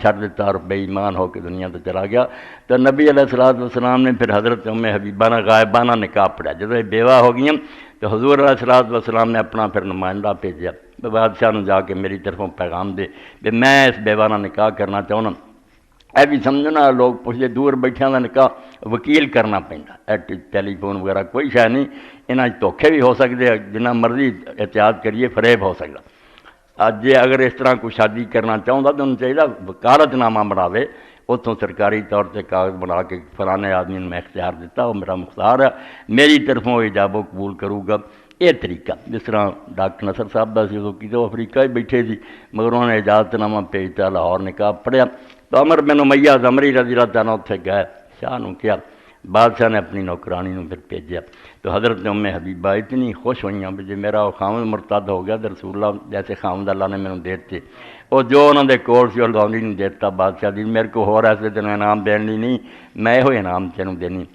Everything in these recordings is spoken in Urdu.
چھڑ دیتا اور بے ایمان ہو کے دنیا تو چلا گیا۔ تو نبی علیہ السلام نے پھر حضرت حبیبہ نے غائبانہ نکاح پڑھا۔ جب یہ بیوہ ہو گئیں تو حضور علیہ السلام نے اپنا پھر نمائندہ بھیجا، بادشاہ نے جا کے میری طرفوں پیغام دے کہ میں اس بیوہ نکاح کرنا چاہنا۔ اے بھی سمجھنا لوگ پوچھتے دور بیٹھیاں کا نکاح وکیل کرنا پہنتا، ٹیلی فون وغیرہ کوئی شے نہیں، انہاں دھوکھے بھی ہو سکتے، جنہ مرضی احتیاط کریے فریب ہو سکتا۔ اج جے اگر اس طرح کوئی شادی کرنا چاہتا تو انہوں چاہیے وکالت نامہ بناوے، اتوں سرکاری طور سے کاغذ بنا کے فلانے آدمی نے میں اختیار دیتا، وہ میرا مختار ہے، میری طرفوں ایجاب و قبول کروں گا۔ یہ طریقہ جس طرح ڈاکٹر نصر صاحب دا سی کی تو افریقہ ہی بیٹھے سی، مگر انہوں نے اجازت نامہ بھیجتا، لاہور نکاح پڑھیا۔ تو عمر بن امیہ زمری رضی اللہ تعالیٰ اتنے گئے، شاہ نے کیا، بادشاہ نے اپنی نوکرانی نے پھر بھیجا۔ تو حضرت حبیبہ اتنی خوش ہوئیں کہ جی میرا وہ خامد مرتد ہو گیا تو رسول اللہ جیسے خامد اللہ نے میرے دیتے، وہ جو انہوں نے کول سی اور لونڈی نے دیتا بادشاہ دی، میرے کو ہو رہا ہے تینوں انعام دینی نہیں، میں یہ انعام تینوں دینی۔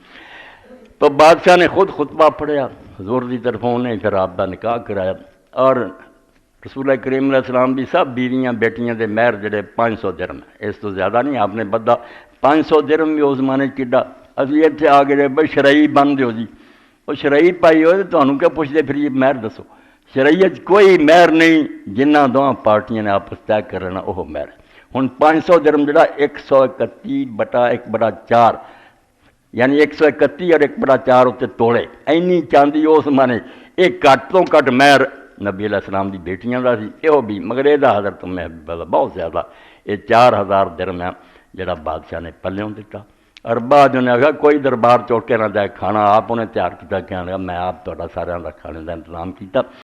تو بادشاہ نے خود خطبہ پڑھیا حضور دی طرفوں، نے پھر آپ دا نکاح کرایا۔ اور رسول کریم علیہ السلام دی سب بیویاں بیٹیاں دے مہر جڑے 500 درہم، اس تو زیادہ نہیں آپ نے بدھا۔ 500 درہم بھی اس زمانے کڈا، اسی اتنے آ کے بھائی شرعی بن دیو جی، وہ شرعی پائی ہوئے تو تمہیں کیا پوچھتے پھر یہ مہر دسو؟ شرعیت کوئی مہر نہیں، جنہ دونوں پارٹیاں نے آپس طے کر لینا وہ مہر ہے۔ ہن 500 درہم جڑا 131/1/4 یعنی 131 اور 1/4 اتنے تولے اینی چاندی اس زمانے، ایک گھٹ تو گھٹ مہر نبی علیہ السلام دی بیٹیاں دا سی، یہ بھی مگر یہ حضرت بہت زیادہ، یہ 4000 درہم ہے جڑا بادشاہ نے پلیوں دیتا۔ اور بعد انہیں آخیا کوئی دربار چوک کے نہ جائے، کھانا آپ انہیں تیار کیا، کہنے لگا میں آپ سارے کا کھانے کا انتظام کیتا۔